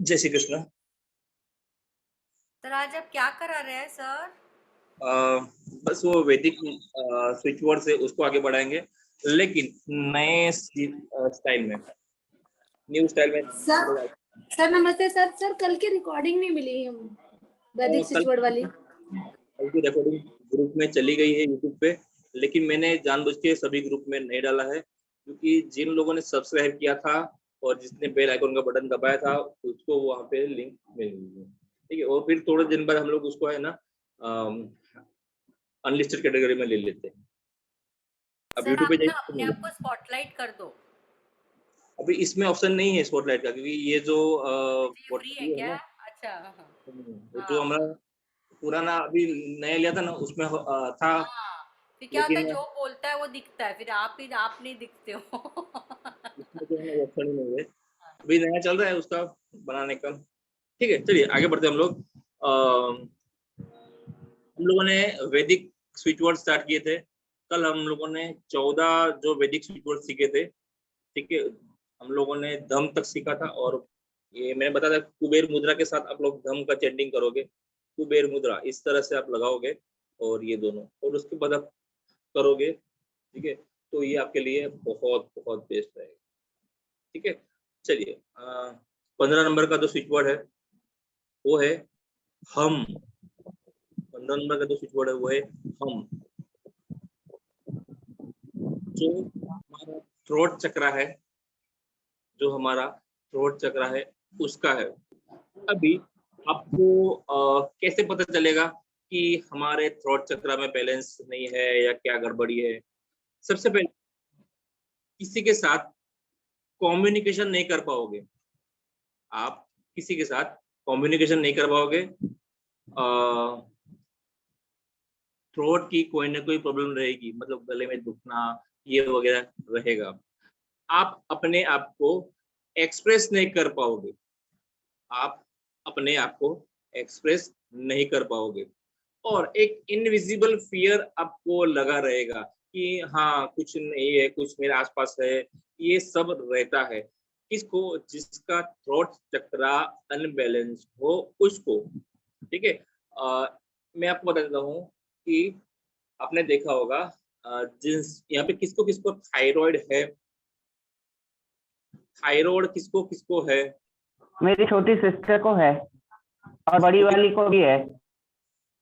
जय श्री कृष्ण। सर आज आप क्या करा रहे हैं सर? अ, बस वो वैदिक स्विच वर्ड से उसको आगे बढ़ाएंगे, लेकिन नए स्टाइल में, न्यू स्टाइल में सर लोग सर नमस्ते सर। सर कल की रिकॉर्डिंग नहीं मिली हम वैदिक कल स्विचवर्ड वाली। कल की रिकॉर्डिंग ग्रुप में चली गई है यूट्यूब पे, लेकिन मैंने जानबूझ के सभी ग्रुप में नहीं डाला है, क्योंकि जिन लोगों ने सब्सक्राइब किया था और जिसने बेल आइकन का बटन दबाया था उसको वहाँ पे लिंक मिल गई है। ठीक है, और फिर थोड़े दिन बाद हम लोग उसको है ना अनलिस्टेड कैटेगरी में ले लेते हैं। अब सर यूट्यूब पे आप ना जाइए अपने आप को स्पॉटलाइट कर दो। अभी इसमें ऑप्शन नहीं है स्पॉटलाइट का, क्योंकि ये जो अच्छा ये फ्री है पोर्टफोलियो है क्या? ना, अच्छा हाँ वो जो हाँ हमारा पुराना अभी नया लिया था ना उसमें था, हाँ। फिर क्या होता है, लेकिन जो बोलता है वो दिखता है, फिर आप नहीं दिखते हो। इसमें जो है ना वो ऑप्शन ही नहीं है। अभी नया चल रहा है उसका बनाने का। ठीक है, चलिए आगे बढ़ते हैं हम लोग। हम लोगों ने वैदिक स्विच वर्ड स्टार्ट किए थे। कल हम लोगों ने 14 जो वैदिक स्विच वर्ड सीखे थे। ठीक है, हम लोगों ने धम तक सीखा था, और ये मैंने बताया था कुबेर मुद्रा के साथ आप लोग धम का चैंटिंग करोगे। कुबेर मुद्रा इस तरह से आप लगाओगे, और ये दोनों, और उसके बाद आप करोगे। ठीक है, तो ये आपके लिए बहुत बहुत बेस्ट रहेगा। ठीक है, चलिए 15 नंबर का जो स्विच वर्ड है वो है हम। 15 नंबर का जो स्विच वर्ड है वो है हम। जो हमारा थ्रोट चक्रा है, जो हमारा थ्रोट चक्रा है उसका है। अभी आपको कैसे पता चलेगा कि हमारे थ्रोट चक्र में बैलेंस नहीं है या क्या गड़बड़ी है? सबसे पहले किसी के साथ कम्युनिकेशन नहीं कर पाओगे। आप किसी के साथ कम्युनिकेशन नहीं कर पाओगे, थ्रोट की कोई ना कोई प्रॉब्लम रहेगी, मतलब गले में दुखना ये वगैरह रहेगा। आप अपने आप को एक्सप्रेस नहीं कर पाओगे। आप अपने आप को एक्सप्रेस नहीं कर पाओगे, और एक इनविजिबल फियर आपको लगा रहेगा कि हाँ कुछ नहीं है, कुछ मेरे आसपास है, ये सब रहता है। किसको? जिसका थ्रोट चक्रा अनबैलेंस हो उसको। ठीक है, मैं आपको बता देता हूँ कि आपने देखा होगा, जिस यहाँ पे किसको किसको थायराइड है, थायराइड किसको किसको है? मेरी छोटी सिस्टर को है और बड़ी छोटी, वाली को भी है।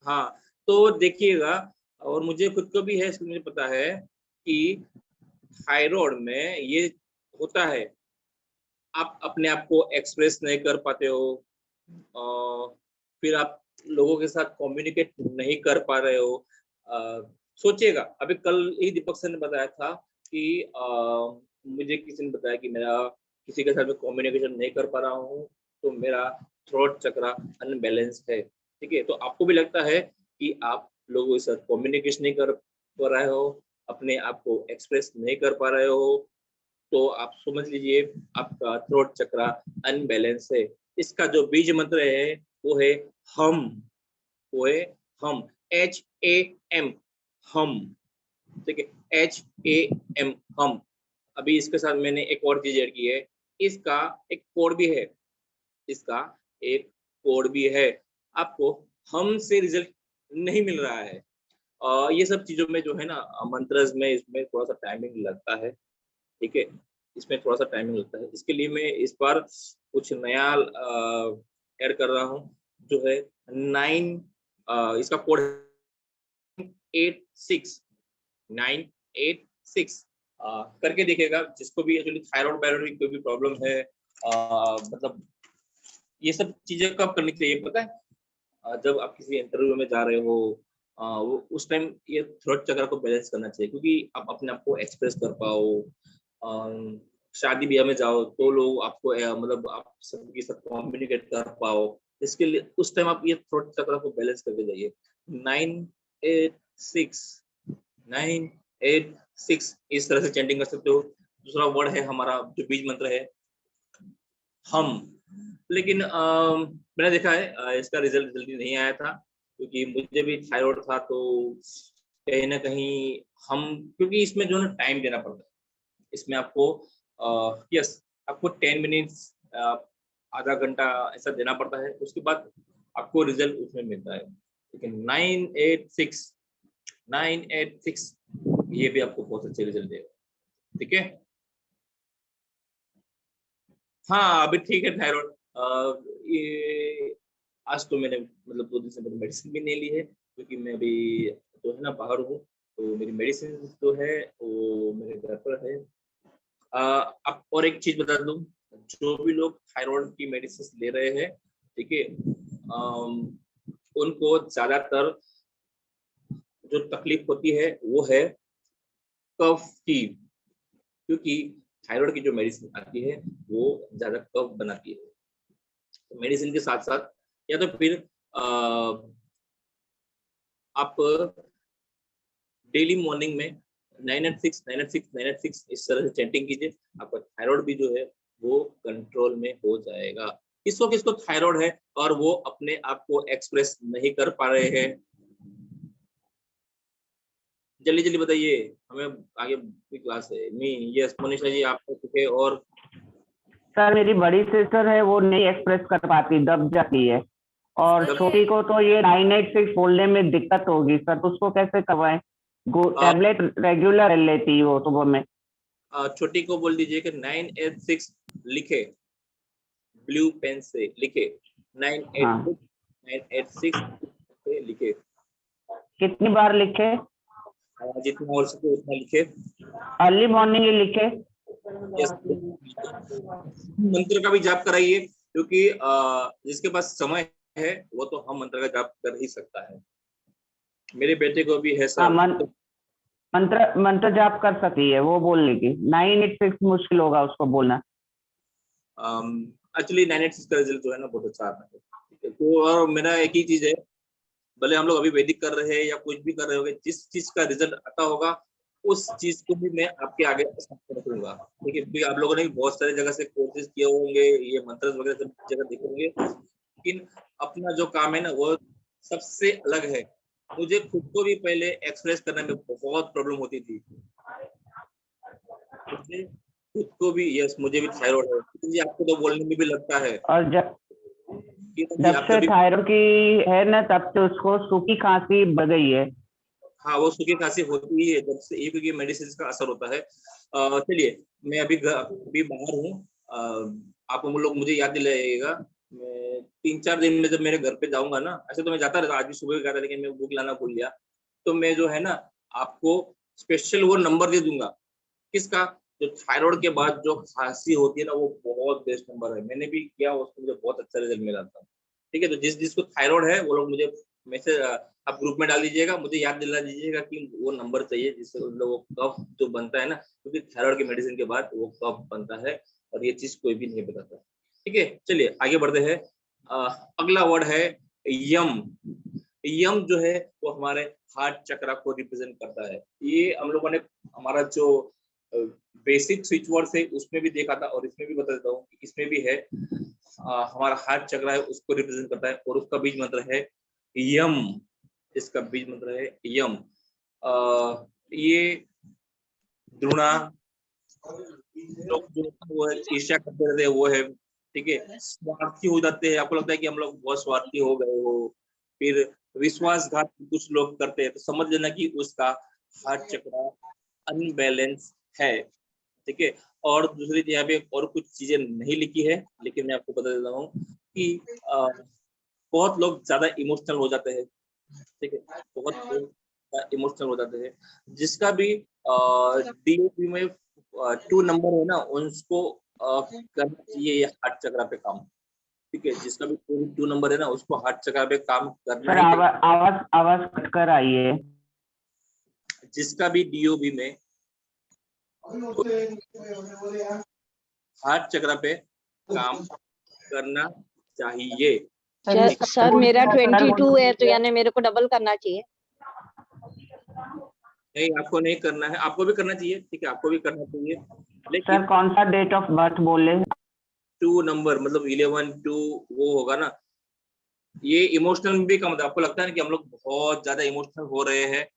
हाँ, तो देखिएगा, और मुझे खुद को भी है, इसलिए मुझे पता है कि थायराइड में ये होता है। आप अपने आप को एक्सप्रेस नहीं कर पाते हो, फिर आप लोगों के साथ कम्युनिकेट नहीं कर पा रहे हो। सोचिएगा, अभी कल ही दीपक सर ने बताया था कि मुझे किसी ने बताया कि मेरा किसी के साथ में कम्युनिकेशन नहीं कर पा रहा हूँ, तो मेरा थ्रोट चक्रा अनबैलेंस है। ठीक है, तो आपको भी लगता है कि आप लोगों के साथ कम्युनिकेशन नहीं कर पा रहे हो, अपने आप को एक्सप्रेस नहीं कर पा रहे हो, तो आप समझ लीजिए आपका थ्रोट चक्रा अनबैलेंस है। इसका जो बीज मंत्र है वो है हम। वो है हम, HAM, हम। ठीक है, HAM, हम। अभी इसके साथ मैंने एक और चीज ऐड की है, इसका एक कोड भी है। इसका एक कोड भी है। आपको हम से रिजल्ट नहीं मिल रहा है। ये सब चीजों में जो है ना, मंत्रज में इसमें थोड़ा सा टाइमिंग लगता है। ठीक है, इसमें थोड़ा सा टाइमिंग लगता है, इसके लिए मैं इस बार कुछ नया ऐड कर रहा हूँ, जो है 9, इसका कोड 986 करके देखिएगा। जिसको भी एक्चुअली थायराइड वायराइड की कोई भी प्रॉब्लम है, मतलब ये सब चीजें कब करनी चाहिए पता है? जब आप किसी इंटरव्यू में जा रहे हो, वो उस टाइम ये थ्रोट चक्र को बैलेंस करना चाहिए, क्योंकि आप अपने आप को एक्सप्रेस कर पाओ। शादी ब्याह में जाओ तो लोग आपको मतलब आप सबके साथ कम्युनिकेट कर पाओ। इसके लिए उस टाइम आप ये थ्रोट चक्र को बैलेंस करके जाइए। 986, 986 इस तरह से चैंटिंग कर सकते हो। दूसरा वर्ड है हमारा जो बीज मंत्र है हम। लेकिन मैंने देखा है इसका रिजल्ट जल्दी नहीं आया था, क्योंकि मुझे भी थायराइड था, तो कहीं ना कहीं हम, क्योंकि इसमें जो है ना टाइम देना पड़ता है। इसमें आपको यस, आपको 10 मिनट्स आधा घंटा ऐसा देना पड़ता है, उसके बाद आपको रिजल्ट उसमें मिलता है। लेकिन 986 ये भी आपको बहुत अच्छे रिजल्ट देगा। ठीक है, हाँ अभी ठीक है थायराइड। ये आज तो मैंने मतलब 2 दिन से मेरी मेडिसिन भी नहीं ली है, क्योंकि मैं अभी तो है ना बाहर हूँ, तो मेरी मेडिसिन जो है वो मेरे घर पर है। अब और एक चीज बता दूं, जो भी लोग थायराइड की मेडिसिन ले रहे हैं, ठीक है, उनको ज्यादातर जो तकलीफ होती है वो है कफ की, क्योंकि थायराइड की जो मेडिसिन आती है वो ज्यादा कफ बनाती है। तो मेडिसिन के साथ साथ या तो फिर आप डेली मॉर्निंग में 986 986 986 इस तरह से चैंटिंग कीजिए, आपका थायराइड भी जो है वो कंट्रोल में हो जाएगा। किसको थायराइड है और वो अपने आप को एक्सप्रेस नहीं कर पा रहे हैं, जल्दी जल्दी बताइए, हमें आगे भी क्लास है। मी यस मोनिशा जी आप चुके। और सर मेरी बड़ी सिस्टर है, वो नहीं एक्सप्रेस कर पाती, दब जाती है, और सर छोटी को तो ये 986 बोलने में दिक्कत होगी सर, तो उसको कैसे करवाएं? टैबलेट रेगुलर लेती है वो सुबह में। छोटी को बोल दीजिए कि 986 लिखे, ब्लू पेन से लिखे, 986 986 से लिखे, कितनी बार लिखे? जितना हो सके उतना लिखे। अर्ली मॉर्निंग ही लिखे। यस, मंत्र का भी जाप कराइए, क्योंकि जिसके पास समय है वो तो हम मंत्र का जाप कर ही सकता है। मेरे बेटे को भी है सर। मंत्र जाप कर सकती है वो, बोल लेगी। 986 मुश्किल होगा उसको बोलना। एक्चुअली 986 का रिजल्ट जो है ना बहुत अच्छा आता है। तो और मेरा एक ही चीज है, भले हम लोग अभी वैदिक कर रहे हैं या कुछ भी कर रहे होंगे, जिस चीज का रिजल्ट आता होगा उस चीज को भी मैं आपके आगे रखूंगा। ठीक है, क्योंकि आप लोगों ने भी बहुत सारी जगह से कोर्सेज किए होंगे, ये मंत्र वगैरह सब जगह देखे होंगे, लेकिन अपना जो काम है ना वो सबसे अलग है। मुझे खुद को भी पहले एक्सप्रेस करने में बहुत प्रॉब्लम होती थी, मुझे खुद को भी, यस मुझे भी थायराइड है, क्योंकि आपको तो बोलने में भी लगता है। और जब आप से कभी, थायराइड की है ना, तब से उसको सूखी खांसी बढ़ गई है। हाँ वो सूखी खांसी होती ही है जब से, ये क्योंकि मेडिसिन का असर होता है। चलिए मैं अभी बाहर हूँ, आप हम लोग मुझे याद दिलाइएगा। मैं 3-4 दिन में जब मेरे घर पे जाऊंगा ना, ऐसे तो मैं जाता रहता, आज भी सुबह गया था लेकिन मैं बुक लाना भूल गया, तो मैं जो है ना आपको स्पेशल वो नंबर दे दूंगा। किसका? जो थायराइड के बाद जो खांसी होती है ना, वो बहुत बेस्ट नंबर है, मैंने भी किया, उसको मुझे बहुत अच्छा रिजल्ट मिला था। ठीक है, तो जिसको थायराइड है वो लोग मुझे मैसेज आप ग्रुप में डाल दीजिएगा, मुझे याद दिला दीजिएगा कि वो नंबर चाहिए जिससे वो कफ जो बनता है ना, क्योंकि थायराइड की मेडिसिन के बाद वो कफ बनता है और ये चीज कोई भी नहीं बताता। ठीक है, चलिए आगे बढ़ते हैं। अगला वर्ड है यम। यम जो है वो हमारे हार्ट चक्रा को रिप्रेजेंट करता है। ये हम लोगों ने हमारा जो बेसिक स्विच वर्ड है उसमें भी देखा था और इसमें भी बता देता हूँ, इसमें भी है। हमारा हार्ट चक्रा है उसको रिप्रेजेंट करता है और उसका बीज मंत्र है यम। इसका बीज मंत्र है यम। ये द्रोणा लोग जो वो है ईर्ष्या करते रहते हैं वो है। ठीक है, स्वार्थी हो जाते हैं, आपको लगता है कि हम लोग बहुत स्वार्थी हो गए हो। फिर विश्वासघात कुछ लोग करते हैं, तो समझ लेना कि उसका हार्ट चक्रा अनबैलेंस है। ठीक है, और दूसरी यहाँ पे और कुछ चीजें नहीं लिखी है, लेकिन मैं आपको बता देता हूँ कि बहुत लोग ज्यादा इमोशनल हो जाते हैं। ठीक है, बहुत लोग इमोशनल हो जाते हैं। जिसका भी डीओपी में 2 नंबर है ना, उसको करना चाहिए हार्ट चक्रा पे काम। ठीक है, जिसका भी 2 नंबर है ना, उसको हार्ट चक्रा पे काम करना सर ही। आवाज कट कर आई है। जिसका भी डीओबी में हार्ट चक्रा पे काम करना चाहिए। सर मेरा 22 है, तो यानी मेरे को डबल करना चाहिए। नहीं, आपको नहीं करना है, आपको भी करना चाहिए। ठीक है, आपको भी करना चाहिए, लेकिन सर कौन सा डेट ऑफ बर्थ बोले? 2 नंबर मतलब 11-2 वो होगा ना। ये इमोशनल में भी कम होता है। आपको लगता है ना कि हम लोग बहुत ज्यादा इमोशनल हो रहे हैं,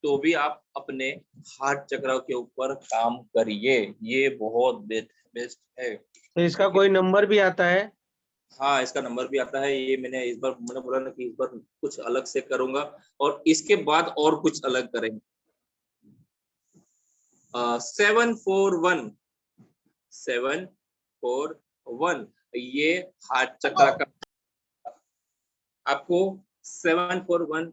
तो भी आप अपने हार्ट चक्र के ऊपर काम करिए, ये बहुत बेस्ट है। तो इसका कोई नंबर भी आता है? हाँ, इसका नंबर भी आता है। ये मैंने इस बार मैंने बोला ना कि इस बार कुछ अलग से करूंगा और इसके बाद और कुछ अलग करेंगे। 741 741 ये हार्ट चक्र का आपको 741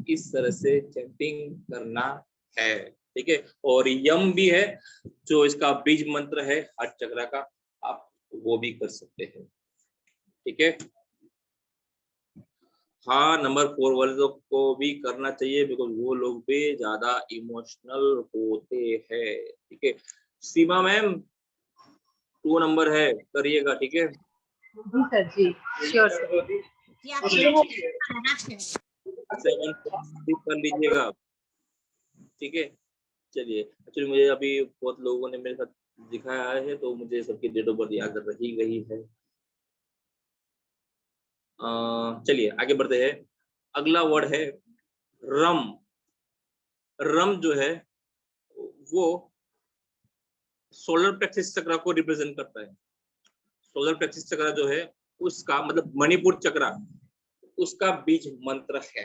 इस तरह से चैंटिंग करना है, ठीक है। और यम भी है जो इसका बीज मंत्र है हार्ट चक्र का, आप वो भी कर सकते हैं, ठीक है। हाँ, नंबर 4 वाले को भी करना चाहिए बिकॉज वो लोग भी ज्यादा इमोशनल होते हैं, ठीक है। सीमा मैम 2 नंबर है, करिएगा, ठीक है। जी सर, जी श्योर सर। 7 भी कर लीजिएगा, ठीक है। चलिए, एक्चुअली मुझे अभी बहुत लोगों ने मेरे साथ दिखाया है तो मुझे सबकी डेट ऑफ बर्थ याद रही गई है। चलिए आगे बढ़ते हैं। अगला वर्ड है रम। रम जो है वो सोलर प्लेक्सस चक्र को रिप्रेजेंट करता है। सोलर प्लेक्सस चक्र जो है उसका मतलब मणिपुर चक्र, उसका बीज मंत्र है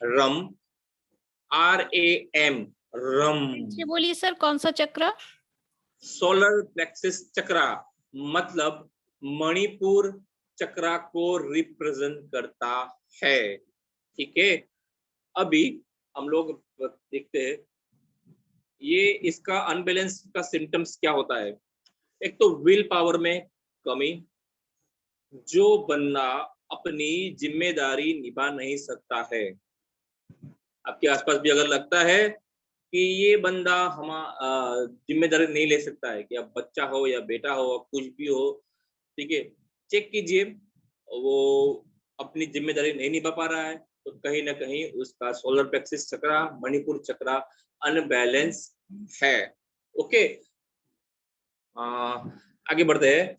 रम, RAM, रम। बोलिए सर, कौन सा चक्र? सोलर प्लेक्सस चक्र मतलब मणिपुर चक्र को रिप्रेजेंट करता है, ठीक है। अभी हम लोग देखते हैं ये इसका अनबैलेंस का सिम्टम्स क्या होता है। एक तो विल पावर में कमी, जो बंदा अपनी जिम्मेदारी निभा नहीं सकता है। आपके आसपास भी अगर लगता है कि ये बंदा जिम्मेदारी नहीं ले सकता है, कि अब बच्चा हो या बेटा हो कुछ भी हो, ठीक है, चेक कीजिए वो अपनी जिम्मेदारी नहीं निभा पा रहा है तो कहीं ना कहीं उसका सोलर प्लेक्सस चक्र, मणिपुर चक्र अनबैलेंस है, ओके। आगे बढ़ते हैं।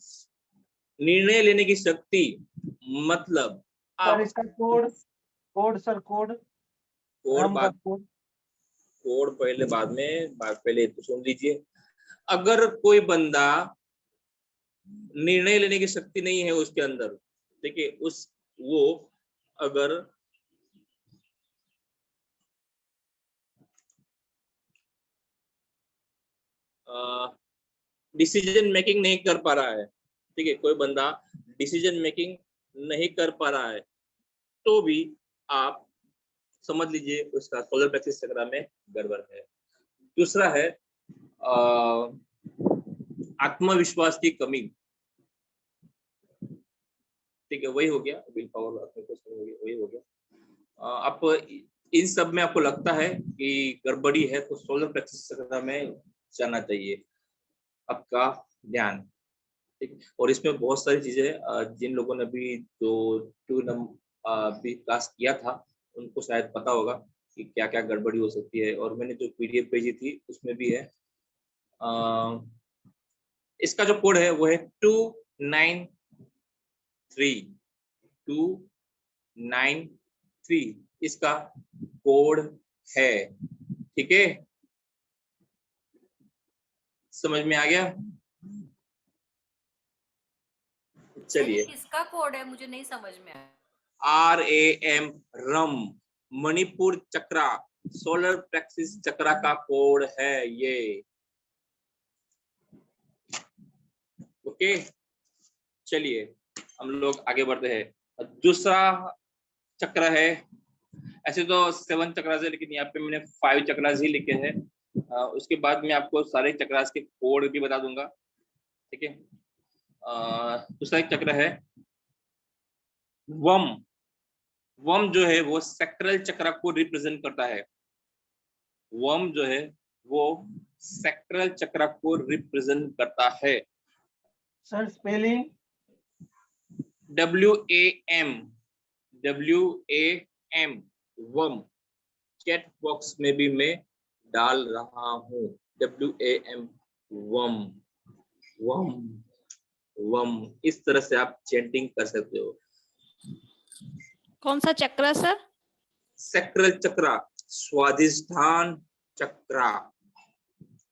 निर्णय लेने की शक्ति मतलब सर इसका code sir code code code पहले बाद में, पहले तो सुन लीजिए। अगर कोई बंदा निर्णय लेने की शक्ति नहीं है उसके अंदर, ठीक है, वो अगर डिसीजन मेकिंग नहीं कर पा रहा है, ठीक है, कोई बंदा डिसीजन मेकिंग नहीं कर पा रहा है तो भी आप समझ लीजिए उसका सोलर प्लेक्सस चक्र में गड़बड़ है। दूसरा है आत्मविश्वास की कमी, ठीक है, वही हो गया विल पावर, वही हो गया। आप इन सब में आपको लगता है कि गड़बड़ी है तो सोलर प्लेक्सस चक्र में जाना चाहिए आपका ध्यान, ठीक। और इसमें बहुत सारी चीजें जिन लोगों ने भी जो 2 नंबर भी क्लास किया था उनको शायद पता होगा कि क्या क्या गड़बड़ी हो सकती है, और मैंने जो PDF भेजी थी उसमें भी है। इसका जो कोड है वो है 293 इसका कोड है, ठीक है। समझ में आ गया? चलिए, किसका कोड है मुझे नहीं समझ में आया। RAM, रम, मणिपुर चक्र, सोलर प्लेक्सस चक्र का कोड है ये, ओके। चलिए हम लोग आगे बढ़ते हैं। दूसरा चक्र है, ऐसे तो 7 चक्र है लेकिन यहाँ पे मैंने 5 चक्र ही लिखे हैं। उसके बाद मैं आपको सारे चक्रास के कोड भी बता दूंगा, ठीक है। दूसरा एक चक्र है वम। वम जो है वो सेक्ट्रल चक्र को रिप्रेजेंट करता है। वम जो है वो सेक्ट्रल चक्र को रिप्रेजेंट करता है। सर स्पेलिंग WAM वम, चैट बॉक्स में भी मैं डाल रहा हूँ। WAM वम, वम, वम, इस तरह से आप चैंटिंग कर सकते हो। कौन सा चक्र सर? सेक्ट्रल चक्र, स्वादिष्ठान चक्र,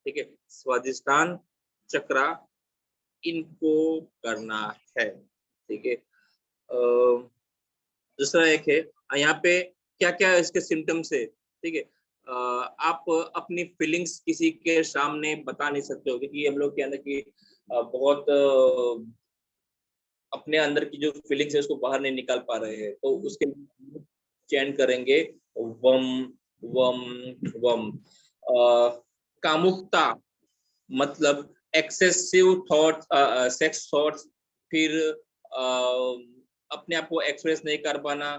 ठीक है, स्वादिष्ठान चक्र इनको करना है। ठीक है, दूसरा एक है यहाँ पे क्या क्या इसके सिम्टम्स है। ठीक है, आप अपनी फीलिंग्स किसी के सामने बता नहीं सकते हो, क्योंकि हम लोग क्या ना कि बहुत अपने अंदर की जो फीलिंग्स है उसको बाहर नहीं निकाल पा रहे हैं, तो उसके चयन करेंगे वम वम वम। कामुकता मतलब एक्सेसिव थॉट्स, सेक्स थॉट्स, फिर अपने आप को एक्सप्रेस नहीं कर पाना,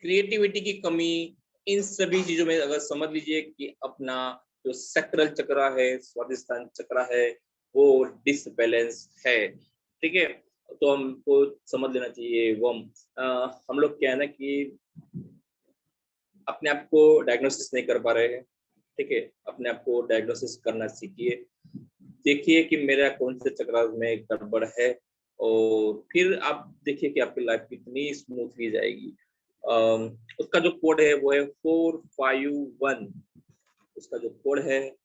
क्रिएटिविटी की कमी, इन सभी चीजों में अगर समझ लीजिए कि अपना जो सेक्टरल चक्र है, स्वादिष्टान चक्र है, वो डिसबैलेंस है। ठीक है, तो हमको समझ लेना चाहिए वम। हम लोग क्या है ना कि अपने आप को डायग्नोसिस नहीं कर पा रहे हैं। ठीक है, अपने आप को डायग्नोसिस करना सीखिए, देखिए कि मेरा कौन से चक्र में गड़बड़ है, और फिर आप देखिए कि आपकी लाइफ कितनी स्मूथली जाएगी। उसका जो कोड है वो है 451। उसका जो कोड है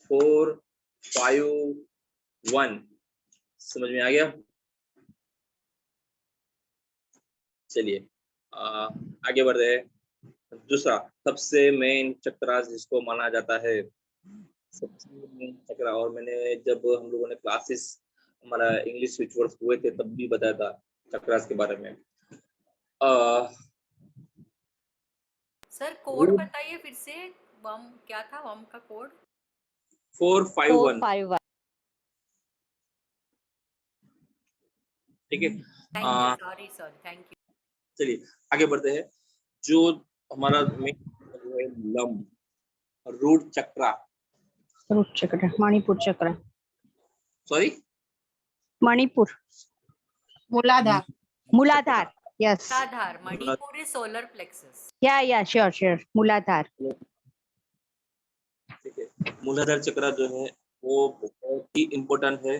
451। समझ में आ गया? चलिए आगे बढ़ रहे हैं। दूसरा सबसे मेन चक्र जिसको माना जाता है, सबसे मेन चक्र, और मैंने जब हम लोगों ने क्लासेस हमारा इंग्लिश स्विच वर्ड्स हुए थे तब भी बताया था चक्रास के बारे में। सर कोड बताइए फिर से, वम क्या था, वम का कोड? 451। 451। ठीक है, thank you, sorry thank you. चलिए आगे बढ़ते हैं। जो हमारा मेन वो है लम, रूट चक्र। रूट चक्र, मणिपुर चक्र, सॉरी, मणिपुर, मूलाधार। मूलाधार, यस, मूलाधार, मणिपुर इज सोलर प्लेक्सस। या श्योर, मूलाधार। ठीक है, मूलाधार चक्र जो है वो बहुत ही इम्पोर्टेंट है।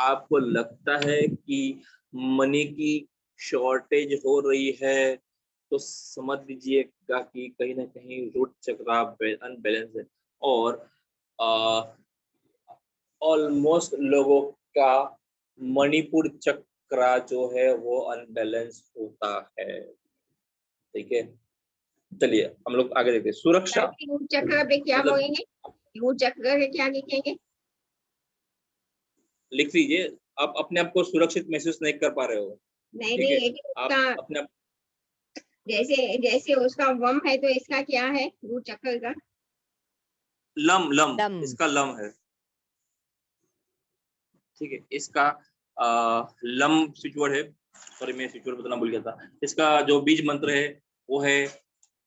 आपको लगता है कि मनी की शॉर्टेज हो रही है, तो समझ लीजिएगा कि कहीं ना कहीं रूट चक्र अनबैलेंस है, और ऑलमोस्ट लोगों का मणिपुर चक्र जो है वो अनबैलेंस होता है। ठीक है, चलिए हम लोग आगे देखते हैं। सुरक्षा रूट चक्र पे क्या मतलब बोलेंगे? रूट चक्र के क्या लिखेंगे? लिख लीजिए, आप अपने आप को सुरक्षित महसूस नहीं कर पा रहे हो। नहीं ठीक है, लेकिन आप उसका अपने आप जैसे जैसे उसका वम है तो इसका क्या है रूट चक्र का? Lump lump lump. इसका लम है। ठीक है, इसका लम स्विच वर्ड है। सॉरी, मैं स्विच वर्ड बताना भूल गया था। इसका जो बीज मंत्र है वो है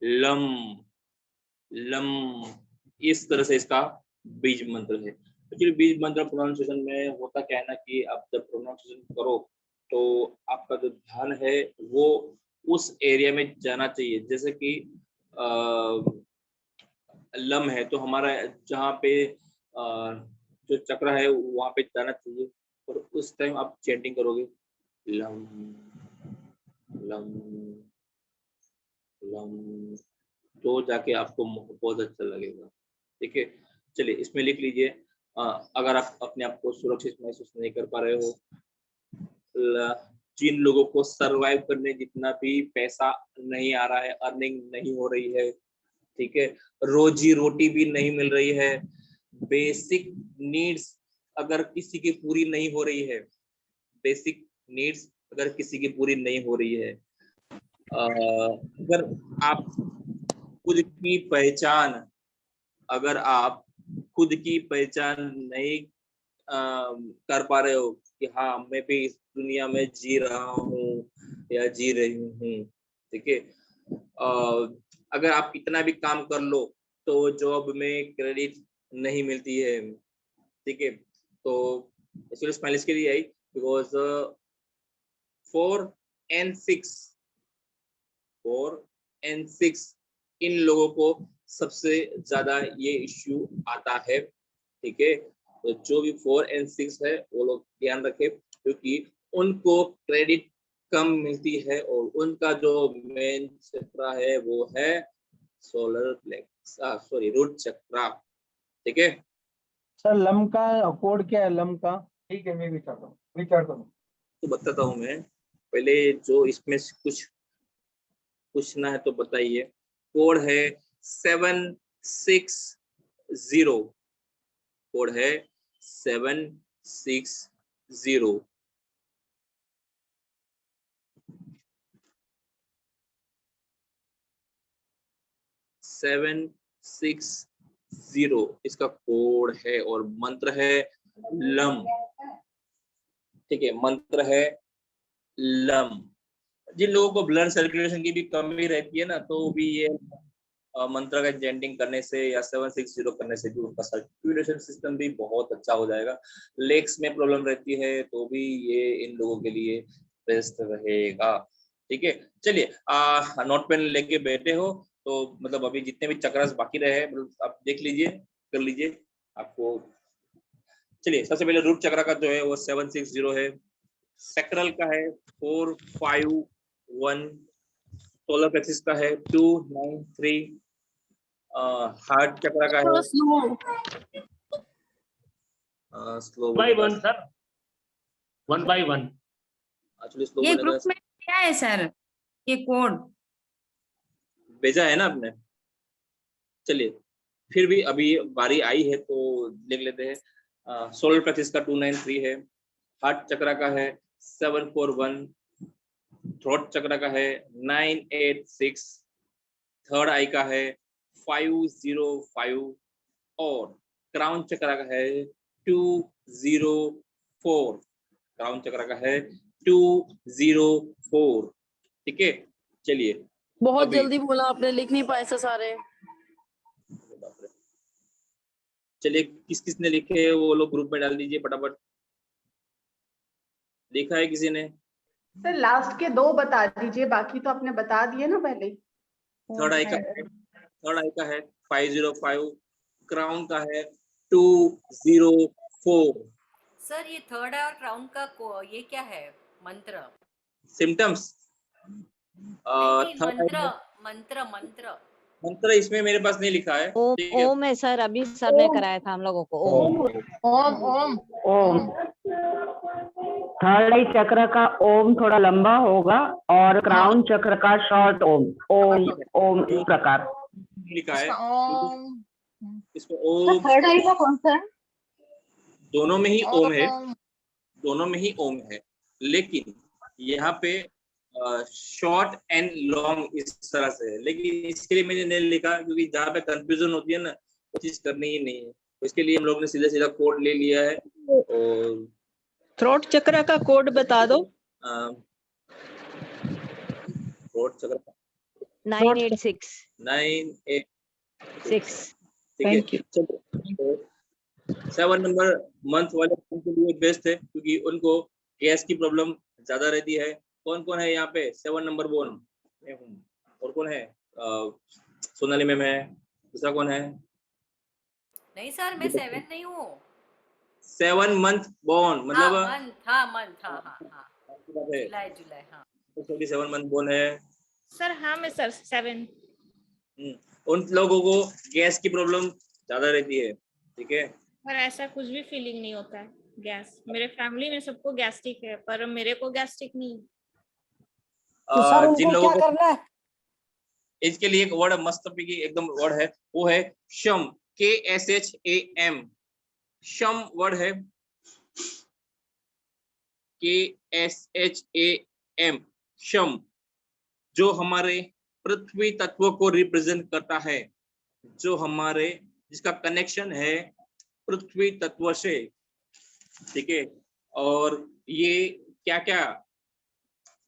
लम लम। इस तरह से इसका बीज मंत्र है। एक्चुअली बीज मंत्र प्रोनाउंसिएशन में होता क्या है ना कि आप जब प्रोनाउंसिएशन करो तो आपका जो ध्यान है वो उस एरिया में जाना चाहिए। जैसे कि लम है तो हमारा जहाँ पे जो चक्र है वहां पे जाना चाहिए, और उस टाइम आप चैंटिंग करोगे लम लम लम, तो जाके आपको बहुत अच्छा लगेगा। ठीक है, चलिए इसमें लिख लीजिए। अगर आप अपने आप को सुरक्षित महसूस नहीं कर पा रहे हो, जिन लोगों को सरवाइव करने जितना भी पैसा नहीं आ रहा है, अर्निंग नहीं हो रही है, ठीक है, रोजी रोटी भी नहीं मिल रही है, बेसिक नीड्स अगर किसी की पूरी नहीं हो रही है, बेसिक नीड्स अगर किसी की पूरी नहीं हो रही है, अगर आप खुद की पहचान, अगर आप खुद की पहचान नहीं कर पा रहे हो कि हाँ मैं भी इस दुनिया में जी रहा हूँ या जी रही हूँ, ठीक है, अगर आप कितना भी काम कर लो तो जॉब में क्रेडिट नहीं मिलती है, ठीक है, तो एक्चुअली स्माइल इसके लिए आई बिकॉज 4 and 6 इन लोगों को सबसे ज्यादा ये इश्यू आता है। ठीक है, तो जो भी 4 and 6 है वो लोग ध्यान रखे, क्योंकि उनको क्रेडिट कम मिलती है, और उनका जो मेन चक्र है वो है सोलर प्लेक्स, सॉरी रूट चक्र। ठीक है सर लम का कोड क्या है? लम का ठीक है, मैं विचारता हूँ। तो बताता हूँ मैं पहले, जो इसमें से कुछ पूछना है तो बताइए। कोड है 760, कोड है 760। 760 इसका कोड है और मंत्र है लम। ठीक है, मंत्र है लम। जिन लोगों को ब्लड सर्कुलेशन की भी कमी रहती है ना, तो भी ये मंत्र का चैंटिंग करने से या 760 करने से भी उनका सर्कुलेशन सिस्टम भी बहुत अच्छा हो जाएगा। लेग्स में प्रॉब्लम रहती है तो भी ये इन लोगों के लिए बेस्ट रहेगा। ठीक है, चलिए नोट पेन लेके बैठे हो तो मतलब अभी जितने भी चक्रास बाकी रहे मतलब आप देख लीजिए, कर लीजिए आपको। चलिए, सबसे पहले रूट चक्र का जो है वो 760 है। सैक्रल का है 451, सोलर प्लेक्सिस का है 293, हार्ट चक्र का है slow by one sir, 1 by 1। Actually slow ये बोलेगा। ग्रुप में क्या है सर, ये कोड भेजा है ना आपने? चलिए, फिर भी अभी बारी आई है तो लिख लेते हैं। सोलर प्लेक्सिस का 293 है, हार्ट चक्र का है 741, थ्रोट चक्र का है 986, थर्ड आई का है 505 और क्राउन चक्र का है 204। क्राउन चक्र का है 204। ठीक है, चलिए बहुत अभी जल्दी बोला आपने, लिख नहीं पाए सारे। चलिए, किस किस ने लिखे हैं वो लोग ग्रुप में डाल दीजिए फटाफट। देखा है किसी ने? सर लास्ट के 2 बता दीजिए, बाकी तो आपने बता दिए ना पहले। थर्ड आई का है 505, क्राउन का है 204। सर ये थर्ड है और क्राउन का ये क्या है मंत्र? सिम्टम्स नहीं, थर्ड मंत्र आई मंत्र मंत्र मंत्र इसमें मेरे पास नहीं लिखा है। ओम ठीक है, ओम है सर, अभी सर ने कराया था हम लोगों को ओम। ओम ओम ओम। थर्ड आई चक्र का ओम थोड़ा लंबा होगा और क्राउन चक्र का शॉर्ट ओम। ओम ओम इस प्रकार लिखा है ओम इसमें ओम। थर्ड आई का कौन सा है? दोनों में ही ओम है, ओम। दोनों में ही ओम है, लेकिन यहाँ पे शॉर्ट एंड लॉन्ग इस तरह से है। लेकिन इसके लिए मैंने नहीं लिखा क्योंकि जहाँ पे कंफ्यूजन होती है ना, वो चीज करनी ही नहीं है। तो इसके लिए हम लोग ने सीधा सीधा कोड ले लिया है। और थ्रोट चक्र का कोड बता दो। थ्रोट चक्र 986 986। 6। ठीक है, चलो 7 नंबर मंथ वाले के लिए बेस्ट है क्योंकि उनको गैस की प्रॉब्लम ज्यादा रहती है। कौन कौन है यहाँ पे 7 नंबर बोन? मैं हूँ। और कौन है? सोनाली मैम है। दूसरा कौन है? नहीं सर, मैं 7 नहीं हूँ। 7 मंथ बोन मतलब मंथ हाँ जुलाई जुलाई हाँ। 7 मंथ बोन है। सर हाँ मैं सर 7। उन लोगों को गैस की प्रॉब्लम ज्यादा रहती है। ठीक है, पर ऐसा कुछ भी फीलिंग नहीं होता है गैस। मेरे फैमिली में सबको गैस्ट्रिक है पर मेरे को गैस्ट्रिक नहीं। तो सर जिन उनको लोगों क्या को करना है? इसके लिए एक वर्ड मस्त की एकदम वर्ड है, वो है शम। KSHAM शम वर्ड है। KSHAM शम, जो हमारे पृथ्वी तत्व को रिप्रेजेंट करता है, जो हमारे जिसका कनेक्शन है पृथ्वी तत्व से। ठीक है, और ये क्या क्या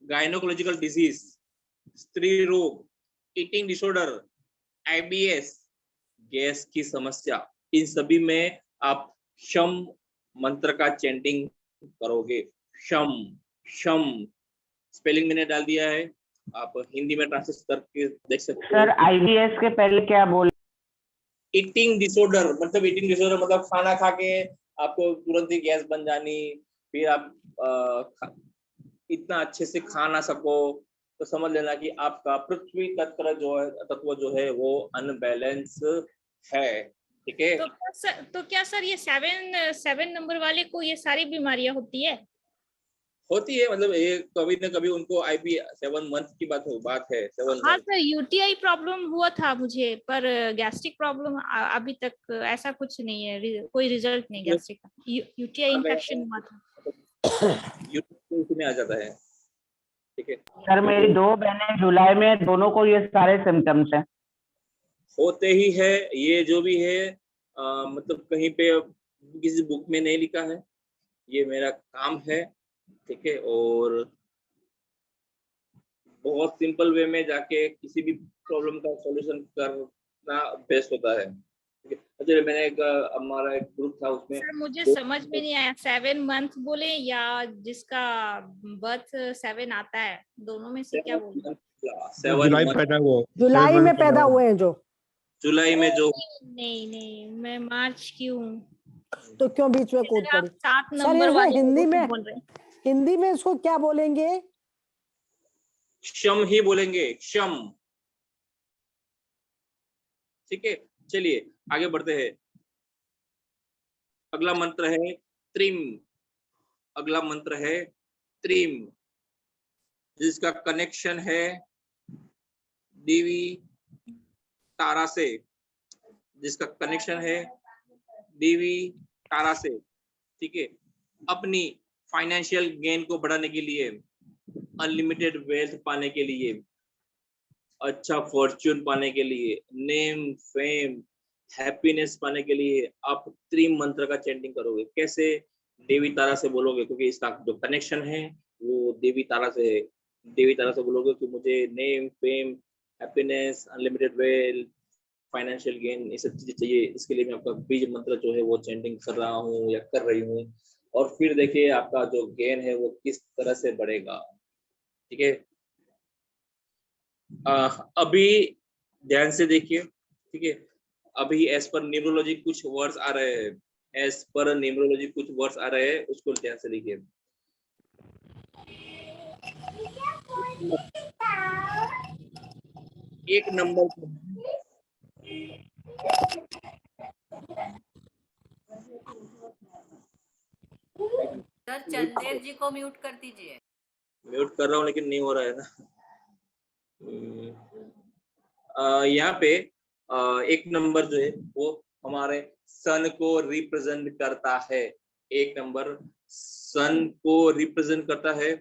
गायनोकोलॉजिकल डिजीज, स्त्री रोग, ईटिंग डिसऑर्डर, IBS, गैस की समस्या, इन सभी में आप शम मंत्र का चैंटिंग करोगे। शम शम स्पेलिंग मैंने डाल दिया है, आप हिंदी में ट्रांसलेट करके देख सकते हो। सर IBS के पहले क्या बोल? ईटिंग डिसऑर्डर मतलब, ईटिंग डिसऑर्डर मतलब खाना खा के आपको तुरंत ही गैस बन जानी, फिर आप इतना अच्छे से खा ना सको, तो समझ लेना कि आपका पृथ्वी तत्व जो है वो अनबैलेंस है। ठीक है। तो क्या सर ये 7 नंबर वाले को ये सारी बीमारियां होती है? होती है, मतलब ये कभी ना कभी उनको IB 7 मंथ की बात है 7 हाँ मंथ। सर, UTI प्रॉब्लम हुआ था मुझे, पर गैस्ट्रिक प्रॉब्लम अभी तक ऐसा कुछ नहीं है, कोई रिजल्ट नहीं गैस्ट्रिक का। UTI इन्फेक्शन हुआ था। में आ जाता है, ठीक है। सर मेरी 2 बहनें जुलाई में, दोनों को ये सारे सिम्टम्स हैं। होते ही है, ये जो भी है मतलब कहीं पे किसी बुक में नहीं लिखा है, ये मेरा काम है, ठीक है। और बहुत सिंपल वे में जाके किसी भी प्रॉब्लम का सॉल्यूशन करना बेस्ट होता है, ठीक है। अच्छा, मैंने हमारा एक ग्रुप था उसमें। सर मुझे समझ में नहीं आया, 7 मंथ बोले या जिसका बर्थ 7 आता है, दोनों में से क्या बोलूं? जुलाई में पैदा हुआ, जुलाई में पैदा हुए हैं जो। जुलाई में जो नहीं, मैं मार्च की हूँ। तो क्यों बीच में कूद पड़ी? 7 सर नंबर इसको वाले हिंदी को में, बोल रहे हैं। हिंदी में इसको क्या बोलेंगे? क्षम ही बोलेंगे, क्षम, ठीक है। चलिए आगे बढ़ते हैं। अगला मंत्र है त्रिम। अगला मंत्र है त्रिम, जिसका कनेक्शन है देवी तारा से, जिसका कनेक्शन है देवी तारा से, ठीक है। अपनी फाइनेंशियल गेन को बढ़ाने के लिए, अनलिमिटेड वेल्थ पाने के लिए, अच्छा फॉर्च्यून पाने के लिए, नेम फेम हैप्पीनेस पाने के लिए आप त्रिम मंत्र का चैंटिंग करोगे। कैसे? देवी तारा से बोलोगे, क्योंकि इसका जो कनेक्शन है वो देवी तारा से है। देवी तारा से बोलोगे कि मुझे name fame happiness unlimited wealth financial gain ये सब चीजें चाहिए। इसके लिए मैं आपका बीज मंत्र जो है वो चैंटिंग कर रहा हूँ या कर रही हूँ, और फिर देखिए आपका जो गेन है वो किस तरह से बढ़ेगा, ठीक है। अभी ध्यान से देखिए, ठीक है। अभी एज पर न्यूमरोलॉजी कुछ वर्ड्स आ रहे हैं, एज पर न्यूमरोलॉजी कुछ वर्ड्स आ रहे हैं, उसको ध्यान से देखिए। एक नंबर सर चंदेर जी को म्यूट कर दीजिए। म्यूट कर रहा हूँ लेकिन नहीं हो रहा है ना। यहाँ पे एक नंबर जो है वो हमारे सन को रिप्रेजेंट करता है। एक नंबर सन को रिप्रेजेंट करता है।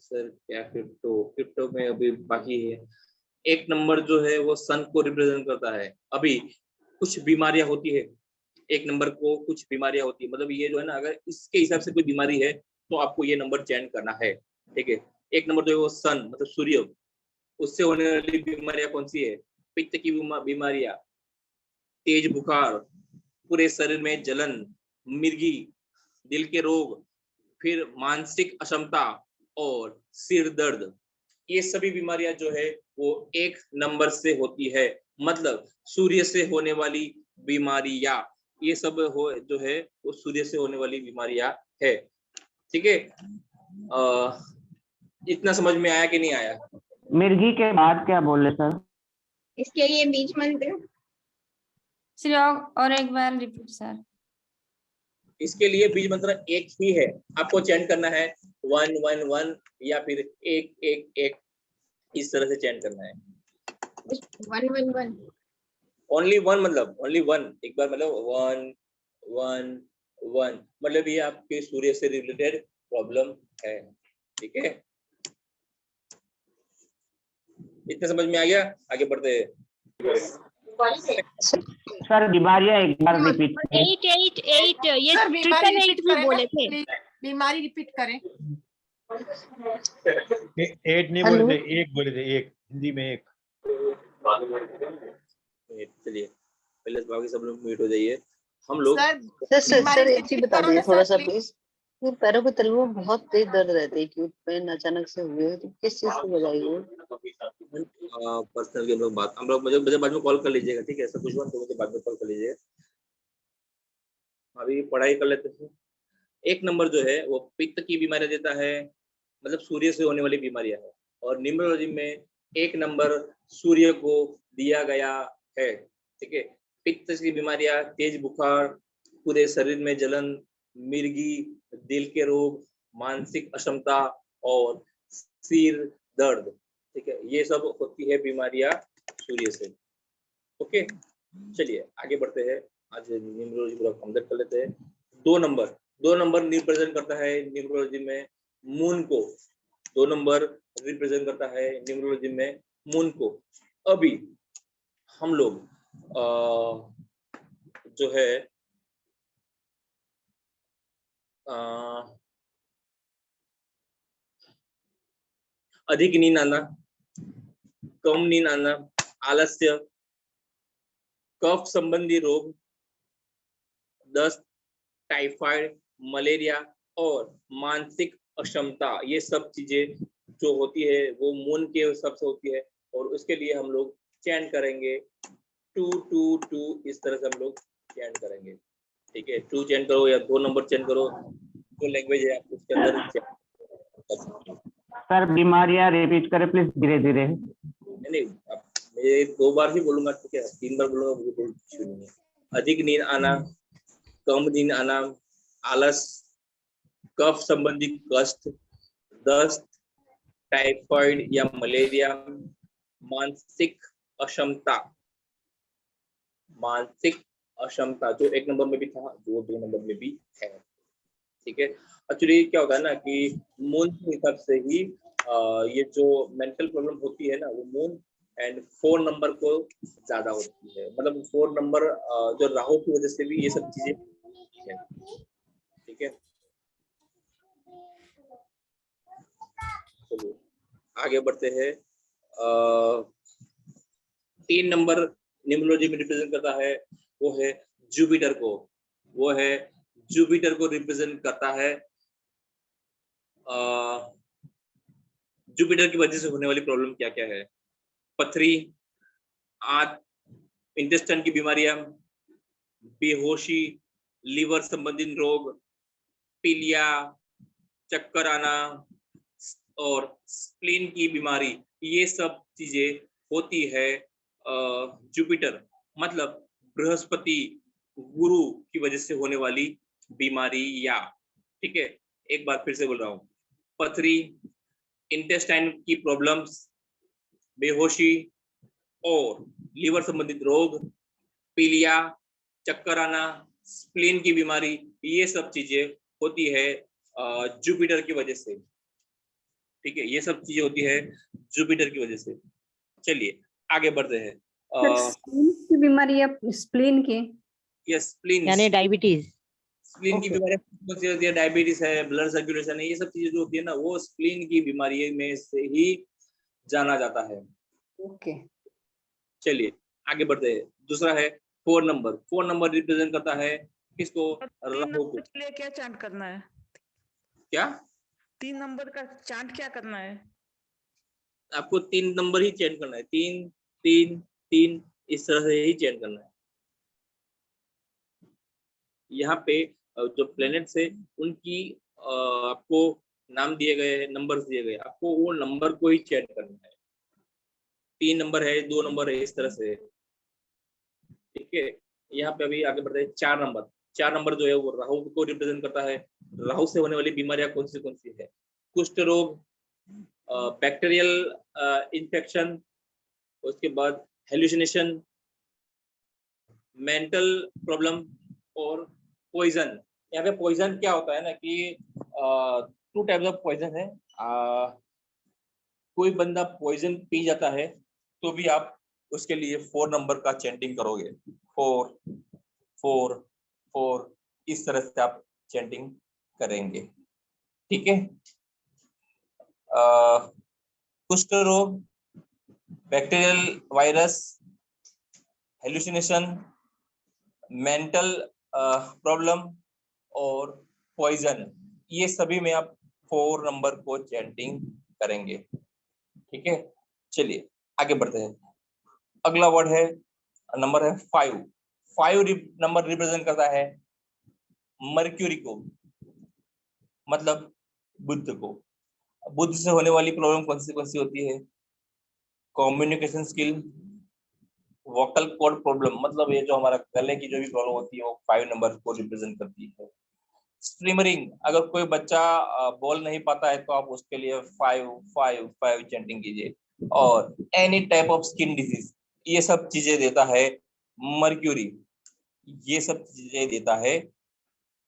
सर क्या क्रिप्टो में अभी बाकी है। एक नंबर जो है वो सन को रिप्रेजेंट करता है। अभी कुछ बीमारियां होती है, एक नंबर को कुछ बीमारियां होती है, मतलब ये जो है ना, अगर इसके हिसाब से कोई बीमारी है तो आपको ये नंबर चेंज करना है, ठीक है। एक नंबर जो है वो सन मतलब सूर्य, उससे होने वाली बीमारियां कौन सी है? पित्त की बीमारियां, तेज बुखार, पूरे शरीर में जलन, मिर्गी, दिल के रोग, फिर मानसिक अक्षमता और सिर दर्द। ये सभी बीमारियां जो है वो एक नंबर से होती है, मतलब सूर्य से होने वाली बीमारियां, ये सब हो जो है वो सूर्य से होने वाली बीमारियां है, ठीक है। इतना समझ में आया कि नहीं आया? मिर्गी के बाद क्या बोले सर? इसके लिए बीज मंत्र सर और एक बार रिपीट सर। इसके लिए बीज मंत्र एक ही है, आपको चैंट करना है 1 1 1 या फिर 1 1 1, इस तरह से चैंट करना है। 1 1 1 ओनली वन, मतलब ओनली वन, एक बार मतलब 1 1 1, मतलब ये आपके सूर्य से रिलेटेड प्रॉब्लम है, ठीक है। इतना समझ में आ गया? आगे बढ़ते हैं। सर बीमारियां एक बार रिपीट 8 8 8 ये सर बीमारी 8 रिपीट भी करें बोले ना, थे। प्लीज बीमारी रिपीट करें। 8 नहीं बोले थे, 1 बोले थे, 1 हिंदी में 1। चलिए पहले बाकी सब लोग म्यूट हो जाइए। हम लोग सर एक चीज बता दीजिए थोड़ा सा प्लीज। ये पैरों के तलवों में बहुत तेज दर्द रहते हैं, क्यों पेन अचानक से हुए तो किस चीज की वजह है? पर्सनल के लोग बात हम लोग मुझे बाद में कॉल कर लीजिएगा, ठीक है। ऐसा कुछ हुआ तो मुझे बाद में कॉल कर लीजिएगा, अभी पढ़ाई कर लेते हैं। एक नंबर जो है वो पित्त की बीमारी देता है, मतलब सूर्य से होने वाली बीमारियां है। और न्यूमरोलॉजी में एक नंबर सूर्य को दिया गया है। ठीक है, पित्त की बीमारियां, तेज बुखार, पूरे शरीर में जलन, मिर्गी, दिल के रोग, मानसिक अक्षमता और सिर दर्द। ठीक है, ये सब होती है बीमारियां सूर्य से। ओके, चलिए आगे बढ़ते हैं। आज न्यूमरोलॉजी पूरा कंप्लीट कर लेते हैं। 2 नंबर रिप्रेजेंट करता है न्यूमरोलॉजी में मून को। 2 नंबर रिप्रेजेंट करता है न्यूमरोलॉजी में मून को। अभी हम लोग जो है अधिक नींद आना, कम नींद आना, आलस्य, कफ संबंधी रोग, दस्त, टाइफाइड, मलेरिया और मानसिक अक्षमता, ये सब चीजें जो होती है वो मून के हिसाब से होती है। और उसके लिए हम लोग चैंट करेंगे 2 2 2, इस तरह से हम लोग चैंट करेंगे। ठीक है, 2 चैंट करो या 2 नंबर चैंट करो, जो लैंग्वेज है आप उसके अंदर चैंट कर सकते हैं। सर बीमारियां रिपीट करें प्लीज धीरे धीरे। नहीं, मैं 2 बार ही बोलूंगा, ठीक है, 3 बार बोलूंगा, मुझे कोई इश्यू नहीं है। अधिक नींद आना, कम नींद आना, आलस, कफ संबंधी कष्ट, दस्त, टाइफाइड या मलेरिया, मानसिक अक्षमता, जो 1 नंबर में भी था, जो 2 नंबर में भी है। ठीक है, एक्चुअली क्या होता है ना कि मून के हिसाब से ही ये जो मेंटल प्रॉब्लम होती है ना, वो मून एंड 4 नंबर को ज्यादा होती है। मतलब 4 नंबर जो राहु की वजह से भी ये सब चीजें है। ठीक है, चलिए आगे बढ़ते हैं। 3 नंबर न्यूमरोलॉजी में रिप्रेजेंट करता है वो है जुपिटर को रिप्रेजेंट करता है। जुपिटर की वजह से होने वाली प्रॉब्लम क्या क्या है? पथरी, आंत, इंटेस्टाइन की बीमारियां, बेहोशी, लीवर संबंधित रोग, पीलिया, चक्कर आना और स्प्लीन की बीमारी, ये सब चीजें होती है जुपिटर मतलब बृहस्पति गुरु की वजह से होने वाली बीमारी या। ठीक है, एक बार फिर से बोल रहा हूँ, पथरी, इंटेस्टाइन की प्रॉब्लम्स, बेहोशी और लीवर संबंधित रोग, पीलिया, चक्कर आना, स्प्लीन की बीमारी, ये सब चीजें होती है जुपिटर की वजह से। ठीक है, ये सब चीजें होती है जुपिटर की वजह से। चलिए आगे बढ़ते हैं। स्प्लीन की बीमारी या स्प्लीन की? यस, स्प्लीन यानी डायबिटीज। स्प्लीन की बीमारी होती है, डायबिटीज है, ब्लड सर्कुलेशन है, ये सब चीजें जो होती है ना, वो स्प्लीन की बीमारी में से ही जाना जाता है। ओके, चलिए आगे बढ़ते हैं। दूसरा है 4 नंबर रिप्रेजेंट करता है किसको? राहु को। क्या चांट करना है? क्या 3 नंबर का चांट क्या करना है? आपको 3 नंबर ही चेंज करना है, 3 3 3, इस तरह से ही चेंज करना है। यहाँ पे जो प्लैनेट्स है उनकी आपको नाम दिए गए हैं, नंबर्स दिए गए, आपको वो नंबर को ही चेंज करना है। 3 नंबर है, 2 नंबर है, इस तरह से। ठीक है, यहाँ पे अभी आगे बढ़ते हैं। 4 नंबर जो है वो राहु को रिप्रेजेंट करता है। राहु से होने वाली बीमारियां कौन सी है? कुष्ठ रोग, बैक्टीरियल इन्फेक्शन, उसके बाद हेलुसिनेशन, मेंटल प्रॉब्लम और पॉइजन। यहाँ पे पॉइजन क्या होता है ना कि 2 टाइप्स ऑफ पॉइजन है। कोई बंदा पॉइजन पी जाता है तो भी आप उसके लिए 4 नंबर का चैंटिंग करोगे, 4 4 4, इस तरह से आप चैंटिंग करेंगे। ठीक है, कुष्ठ रोग, bacterial virus, hallucination, mental problem और पॉइजन, ये सभी में आप 4 नंबर को चैंटिंग करेंगे। ठीक है, चलिए आगे बढ़ते हैं। अगला वर्ड है, नंबर है 5 नंबर रिप्रेजेंट करता है मर्क्यूरी को, मतलब बुध को। बुध से होने वाली प्रॉब्लम कौन सी होती है? Communication skill, vocal cord problem, मतलब ये जो हमारा गले की जो भी प्रॉब्लम होती है वो 5 नंबर को रिप्रेजेंट करती है। स्ट्रीमरिंग, अगर कोई बच्चा बोल नहीं पाता है तो आप उसके लिए 5 चैंटिंग कीजिए। और any type of skin disease, ये सब चीजें देता है मर्क्यूरी, ये सब चीजें देता है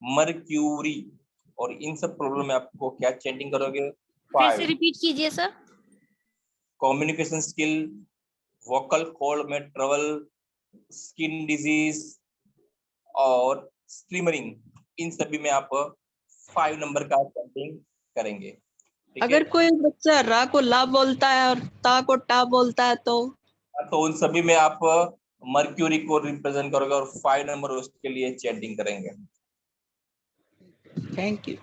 मर्क्यूरी। और इन सब प्रॉब्लम में आपको क्या चैंटिंग करोगे? फिर से 5। रिपीट कीजिए sir. Communication skill, vocal cord में ट्रबल, स्किन डिजीज और स्ट्रीमरिंग, इन सभी में आप 5 नंबर का चैंटिंग करेंगे। ठीक है, अगर कोई बच्चा रा को ला बोलता है और ता को टा बोलता है तो उन सभी में आप मर्क्यूरी को रिप्रेजेंट करोगे और 5 नंबर उसके लिए चैंटिंग करेंगे। Thank you,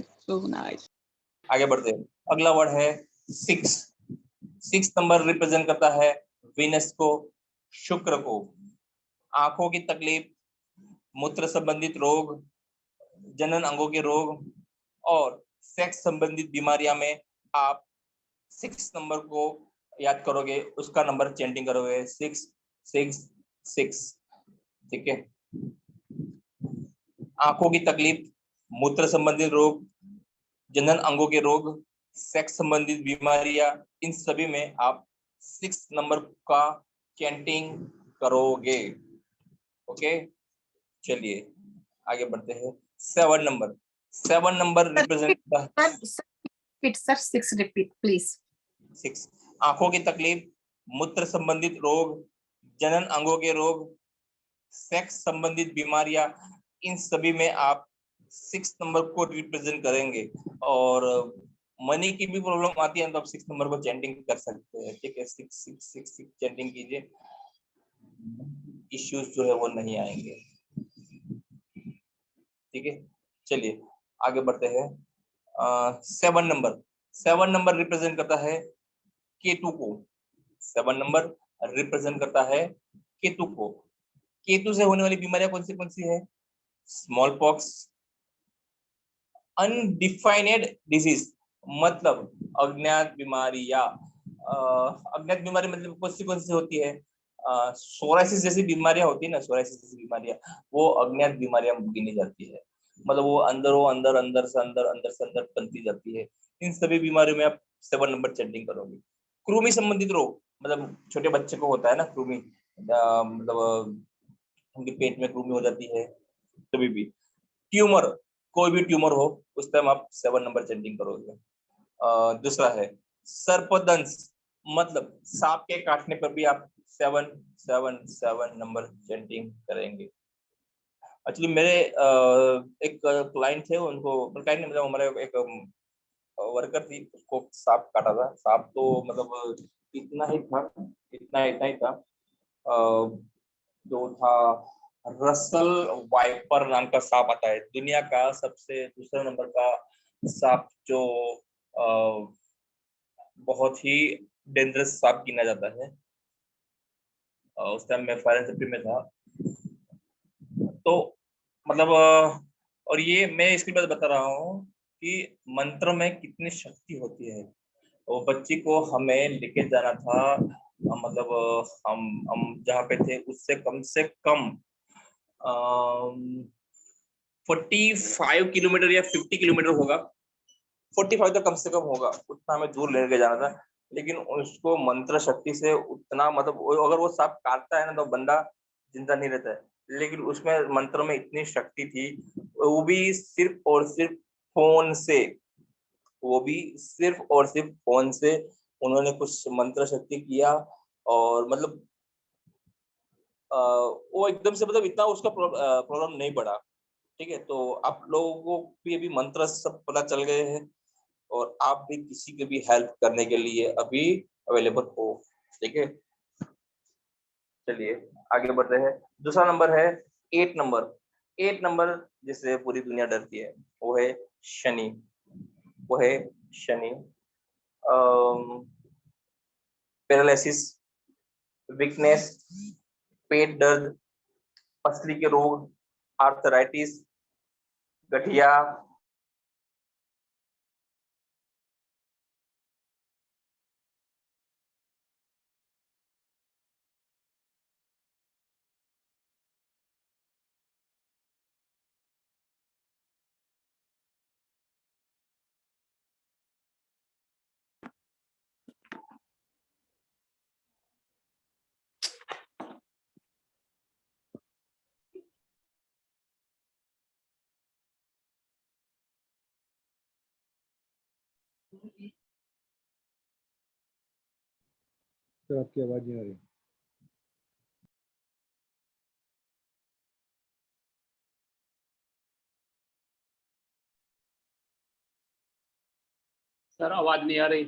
so nice. आगे बढ़ते हैं। अगला वर्ड है 6। 6 नंबर रिप्रेजेंट करता है वीनस को, शुक्र को। आंखों की तकलीफ, मूत्र संबंधित रोग, जनन अंगों के रोग और सेक्स संबंधित बीमारियां में आप 6 नंबर को याद करोगे, उसका नंबर चैंटिंग करोगे 666। ठीक है, आंखों की तकलीफ, मूत्र संबंधित रोग, जनन अंगों के रोग, सेक्स संबंधित बीमारियां, इन सभी में आप 6 नंबर का चैंटिंग करोगे। ओके, चलिए आगे बढ़ते हैं। 7 number. 7 number represent sir 6 repeat please. 6, आंखों की तकलीफ, मूत्र संबंधित रोग, जनन अंगों के रोग, सेक्स संबंधित बीमारियां, इन सभी में आप 6 नंबर को रिप्रेजेंट करेंगे। और मनी की भी प्रॉब्लम आती है तो आप 6 नंबर को चैंटिंग कर सकते हैं। ठीक है, 6 चैंटिंग कीजिए, इश्यूज जो है वो नहीं आएंगे। ठीक है, चलिए आगे बढ़ते हैं। 7 नंबर। 7 नंबर रिप्रेजेंट करता है केतु को। 7 नंबर रिप्रेजेंट करता है केतु को। केतु से होने वाली बीमारियां कौन सी है? स्मॉल पॉक्स, अनडिफाइनेड डिजीज, मतलब अज्ञात बीमारियां। अज्ञात बीमारी मतलब कौन सी होती है? सोराइसिस जैसी बीमारियां होती है ना, सोराइसिस जैसी बीमारियां, वो अज्ञात बीमारियां गिनी जाती है। मतलब वो अंदर से अंदर बनती जाती है। इन सभी बीमारियों में आप 7 नंबर चैंटिंग करोगे। कृमि संबंधित रोग, मतलब छोटे बच्चे को होता है ना कृमि, मतलब उनके पेट में कृमि हो जाती है कभी भी। ट्यूमर, कोई भी ट्यूमर हो उस टाइम आप 7 नंबर चैंटिंग करोगे। दूसरा है सर्पदंश, मतलब सांप के काटने पर भी आप 7 नंबर चैंटिंग करेंगे। एक्चुअली मेरे एक क्लाइंट थे, उनको क्लाइंट नहीं, मतलब हमारे एक वर्कर थी, उसको सांप काटा था। सांप तो मतलब इतना ही था, इतना ही था, जो था रसल वाइपर नाम का सांप आता है, दुनिया का सबसे दूसरे नंबर का सांप, जो बहुत ही डेंजरस सांप गिना जाता है। उस टाइम मैं फायर एंड सेफ्टी में था, तो मतलब और ये मैं इसके बाद बता रहा हूँ कि मंत्र में कितनी शक्ति होती है। वो बच्ची को हमें लेके जाना था, मतलब हम जहाँ पे थे उससे कम से कम 45 किलोमीटर या 50 किलोमीटर होगा, 45 तो कम से कम होगा, उतना हमें दूर लेके जाना था। लेकिन उसको मंत्र शक्ति से उतना, मतलब अगर वो सांप काटता है ना तो बंदा जिंदा नहीं रहता है, लेकिन उसमें मंत्र में इतनी शक्ति थी, वो भी सिर्फ और सिर्फ फोन से, वो भी सिर्फ और सिर्फ फोन से उन्होंने कुछ मंत्र शक्ति किया। और मतलब वो एकदम से, मतलब इतना उसका प्रॉब्लम नहीं बढ़ा। ठीक है, तो आप लोगों को भी अभी मंत्र सब पता चल गए हैं और आप भी किसी की भी हेल्प करने के लिए अभी अवेलेबल हो। ठीक है, चलिए आगे बढ़ते हैं। दूसरा नंबर है 8 नंबर। 8 नंबर जिससे पूरी दुनिया डरती है वो है शनि, वो है शनि। पैरालिसिस, वीकनेस, पेट दर्द, पसली के रोग, आर्थराइटिस, गठिया, सर आपकी आवाज नहीं आ रही। सर आवाज नहीं आ रही।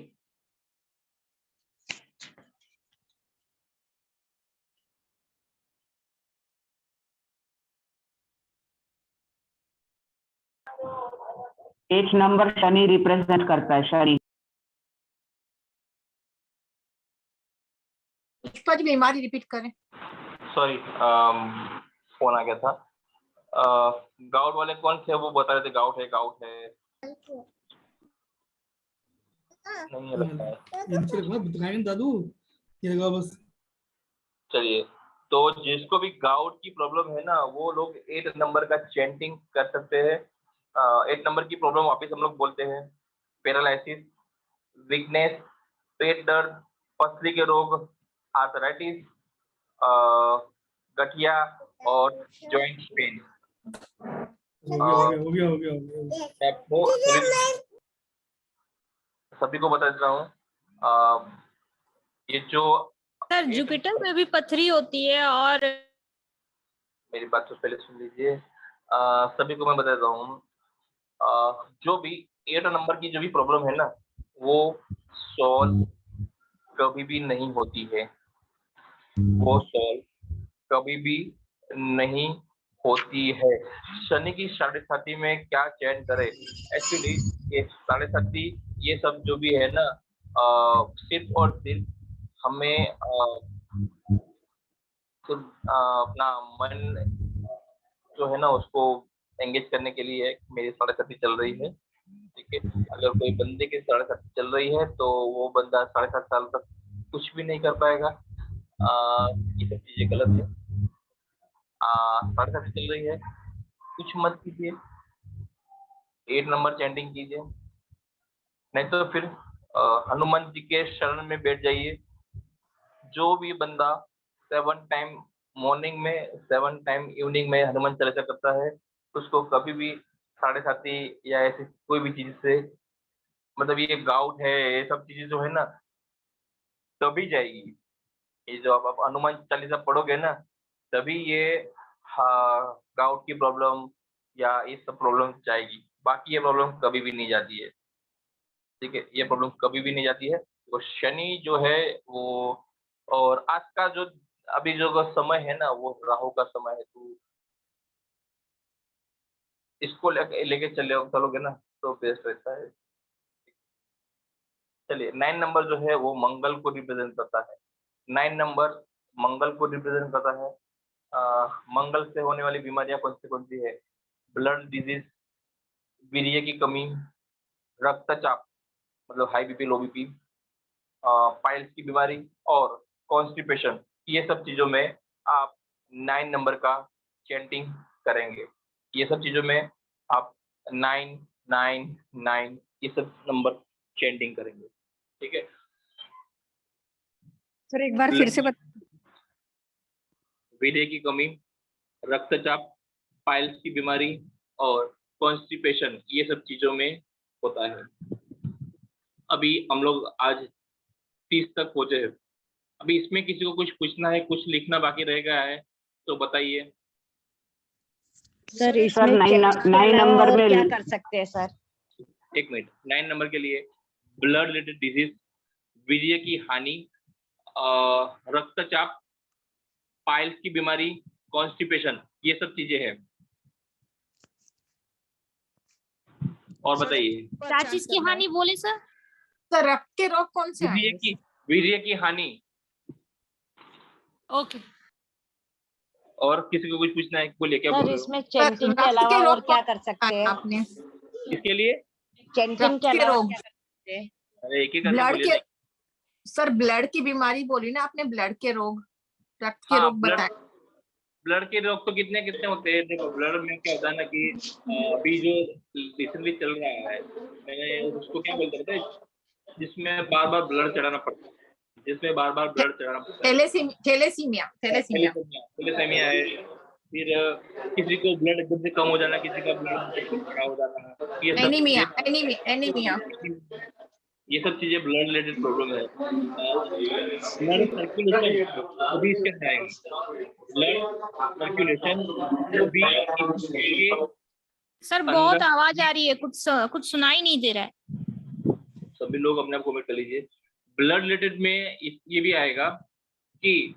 एक नंबर शनि रिप्रेजेंट करता है, शनि। पुष्पा जी बीमारी रिपीट करें। सॉरी, फोन आ गया था। गाउट वाले कौन थे वो बता रहे थे, गाउट है नहीं लगता है। दादू ये लगा बस। चलिए, तो जिसको भी गाउट की प्रॉब्लम है ना, वो लोग 8 नंबर का चैंटिंग कर सकते हैं। 8 नंबर की प्रॉब्लम वापस हम लोग बोलते हैं पैरालिसिस, वीकनेस, पेट दर्द, पथरी के रोग, आर्थराइटिस, गठिया और जॉइंट पेन। हो गया। सभी को बता देता हूँ, ये जो सर जुपिटर में भी पथरी होती है और मेरी बात तो पहले सुन लीजिए। सभी को मैं बता देता हूँ, जो भी 8 नंबर की जो भी प्रॉब्लम है ना, वो सॉल्व कभी भी नहीं होती है। वो सॉल्व कभी भी नहीं होती है। शनि की 7.5 में क्या चयन करे? एक्चुअली ये 7.5 ये सब जो भी है ना, सिर्फ और सिर्फ हमें अपना मन जो है ना उसको एंगेज करने के लिए मेरी 7.5 चल रही है। ठीक है, अगर कोई बंदे की 7.5 चल रही है तो वो बंदा 7.5 साल तक कुछ भी नहीं कर पाएगा। ये सब चीजें गलत है। 7.5 चल रही है, कुछ मत कीजिए, 8 नंबर चैंटिंग कीजिए, नहीं तो फिर हनुमान जी के शरण में बैठ जाइए। जो भी बंदा 7 टाइम मॉर्निंग में 7 टाइम इवनिंग में हनुमान चालीसा करता है, उसको कभी भी 7.5 या ऐसी कोई भी चीज से, मतलब ये गाउट है, ये सब चीजें जो है ना तभी जाएगी। ये जो आप हनुमान चालीसा पढ़ोगे ना, तभी ये गाउट की प्रॉब्लम या ये सब प्रॉब्लम जाएगी। बाकी ये प्रॉब्लम कभी भी नहीं जाती है। ठीक है, ये प्रॉब्लम कभी भी नहीं जाती है। तो शनि जो है वो, और आज का जो अभी जो समय है ना, वो राहु का समय है, तो इसको लेके चलोगे ना तो बेस्ट रहता है। चलिए, 9 नंबर जो है वो मंगल को रिप्रेजेंट करता है। 9 नंबर मंगल को रिप्रेजेंट करता है। मंगल से होने वाली बीमारियां कौन सी है? ब्लड डिजीज, वीर्य की कमी, रक्तचाप मतलब हाई बीपी, लो बीपी, पाइल्स की बीमारी और कॉन्स्टिपेशन। ये सब चीजों में आप 9 नंबर का चैंटिंग करेंगे। ये सब चीजों में आप 9 9 9 ये सब नंबर चैंटिंग करेंगे। ठीक है सर एक बार फिर से वीर्य की कमी, रक्तचाप, पाइल्स की बीमारी और कॉन्स्टिपेशन, ये सब चीजों में होता है। अभी हम लोग आज 30 तक पहुंचे हैं। अभी इसमें किसी को कुछ पूछना है, कुछ लिखना बाकी रह गया है तो बताइए। सर इसमें 9 नंबर में क्या कर सकते हैं सर? एक मिनट, 9 नंबर के लिए ब्लड रिलेटेड डिजीज, वीर्य की हानि, रक्तचाप, पाइल्स की बीमारी, कॉन्स्टिपेशन, ये सब चीजें हैं। और बताइए क्या चीज की हानि बोले सर? सर रक्त के रोग कौन से हैं? वीर्य की हानि। ओके, और किसी को कुछ पूछना है? बोलिए, क्या बोल सर रहे हो? इसमें चैंटिंग के अलावा और क्या कर सकते हैं आपने? इसके लिए चैंटिंग के अलावा क्या कर सकते हैं? अरे एक ही करके ब्लड बोलिए। के सर ब्लड की बीमारी बोली ना आपने, ब्लड के रोग, रक्त के रोग बताए। ब्लड के रोग तो कितने कितने होते हैं? देखो, ब्लड में क्या होता है ना कि अभी जो रिसेंटली चल रहा है, मैंने उसको क्या बोलते थे, जिसमें बार बार ब्लड चढ़ाना पड़ता है, जिसमें बार बार ब्लड चढ़ाना पड़ता है। थैलेसीमिया है। फिर किसी को ब्लड एकदम से कम हो जाना, किसी का ब्लड खड़ा हो जाना, ये सब एनीमिया। ये सब चीजें ब्लड रिलेटेड प्रॉब्लम है। ब्लड सर्कुलेशन अभी इसके आएंगे, ब्लड सर्कुलेशन भी इसके सर बहुत आवाज आ रही है, कुछ सुनाई नहीं दे रहा है। सभी लोग अपने आप कमेंट कर लीजिए। ब्लड रिलेटेड में ये भी आएगा कि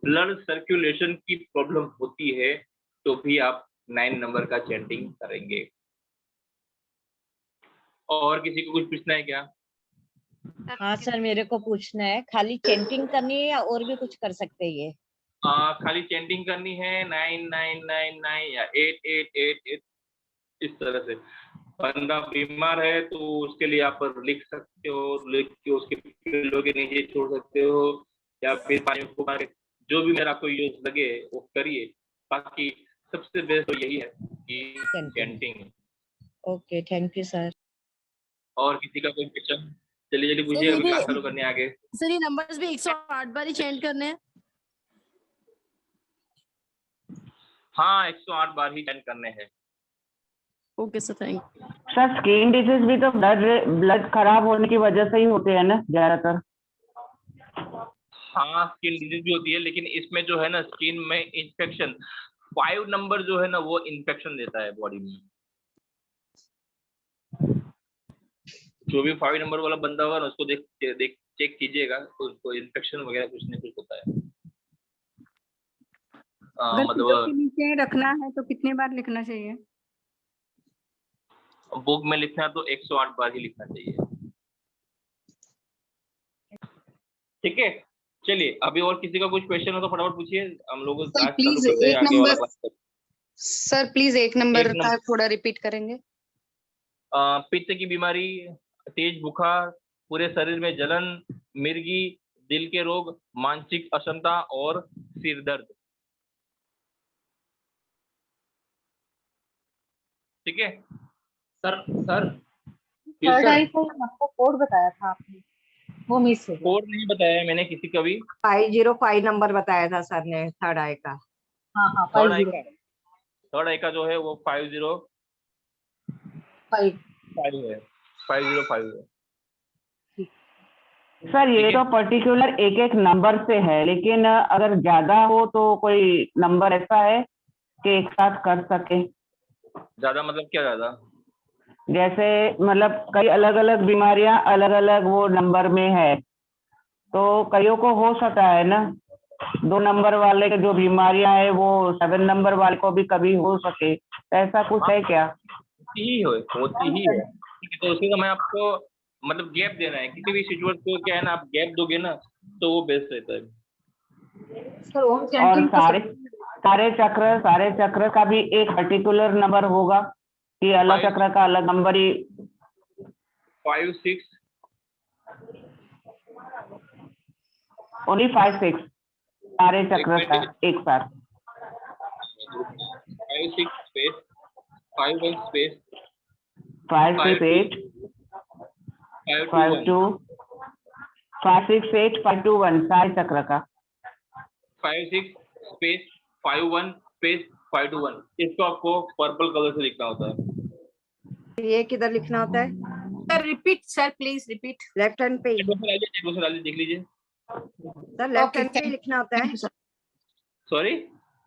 ब्लड सर्कुलेशन की प्रॉब्लम होती है तो भी आप 9 नंबर का चैंटिंग करेंगे। और किसी को कुछ पूछना है क्या? हाँ सर, मेरे को पूछना है, खाली चैंटिंग करनी है या और भी कुछ कर सकते हैं ये? खाली चैंटिंग करनी है 9999 या 8888 इस तरह से। बंदा बीमार है तो उसके लिए आप लिख सकते हो, लिख के उसके पिल्लों के नीचे छोड़ सकते हो, या फिर पानी में फुका के, जो भी मेरा आपको यूज लगे वो करिए। बाकी सबसे बेस्ट तो यही है कि chanting. Okay, thank you sir. और किसी का कोई क्वेश्चन? चलिए जल्दी पूछिए, अभी क्लास चालू करने आगे। सर ये नंबर्स भी 108 बार ही चेंज करने हैं? हाँ 108 बार ही चेंज करने हैं। Okay sir, thank you. Sir skin disease भी तो ब्लड खराब होने की वजह से ही होते हैं ना ज्यादातर? हाँ स्किन डिजीज भी होती है, लेकिन इसमें जो है ना स्किन में इन्फेक्शन 5 नंबर जो है ना वो इन्फेक्शन देता है बॉडी में। जो भी 5 नंबर वाला बंदा होगा ना उसको देख चेक कीजिएगा, तो उसको इन्फेक्शन वगैरह कुछ न कुछ होता है। मतलब के नीचे रखना है तो कितने बार लिखना चाहिए? बुक में लिखना है तो 108 बार ही लिखना चाहिए। ठीक है, चलिए अभी और किसी का कुछ क्वेश्चन हो तो फटाफट पूछिए, हम लोग क्लास चालू करते हैं आगे वाला क्लास। सर प्लीज एक नंबर का थोड़ा रिपीट करेंगे। पित्त की बीमारी, तेज बुखार, पूरे शरीर में जलन, मिर्गी, दिल के रोग, मानसिक अक्षमता और सिर दर्द। ठीक है सर आपको कोड बताया था आपने, वो मिस हो गया। कोड नहीं बताया मैंने किसी का भी। 505 नंबर बताया था सर ने, थर्ड आई का। हाँ थर्ड आई का जो है वो 505 है, 505 है। सर ये तो पर्टिकुलर एक एक नंबर से है, लेकिन अगर ज्यादा हो तो कोई नंबर ऐसा है कि एक साथ कर सके? ज्यादा मतलब क्या ज्यादा? जैसे मतलब कई अलग अलग बीमारियां अलग अलग वो नंबर में है, तो कईयों को हो सकता है ना 2 नंबर वाले के जो बीमारियां है वो 7 नंबर वाले को भी कभी हो सके, ऐसा कुछ है क्या? होती ही है। तो उसी का मैं आपको मतलब गैप देना है, किसी भी सिचुएशन को क्या है ना आप गैप दोगे ना तो वो बेस्ट रहता है। और सारे चक्र का भी एक पर्टिकुलर नंबर होगा कि अलग चक्र का अलग नंबर ही? 5 6 ओनली 5 6 सारे चक्र का एक साथ? 5 6 स्पेस 5 1 स्पेस 5 6 8 5 2 5 6 8 5 2 1 सारे चक्र का 5 6 स्पेस 5 1 स्पेस 5 2 1। इसको आपको पर्पल कलर से लिखना होता है। ये किधर लिखना होता है? Sir repeat, sir please repeat. Left hand पे देख लीजिए सर, लेफ्ट हैंड पे लिखना होता है। सॉरी,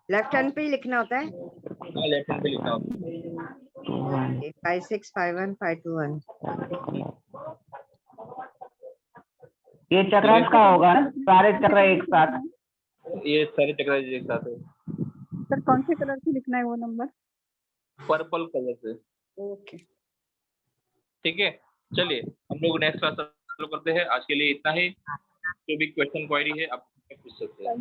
लेफ्ट हैंड पे ही लिखना होता है। हाँ लेफ्ट हैंड पे लिखना होता है। 5 6 5 1 5 2 1। ये चक्र का होगा ना, सारे चक्र एक साथ? ये सारे चक्र एक साथ है। सर कौन से कलर से लिखना है वो नंबर? पर्पल कलर से। ओके ठीक है, चलिए हम लोग नेक्स्ट क्लास चालू करते हैं। आज के लिए इतना ही। जो भी क्वेश्चन क्वेरी है आप पूछ सकते हैं।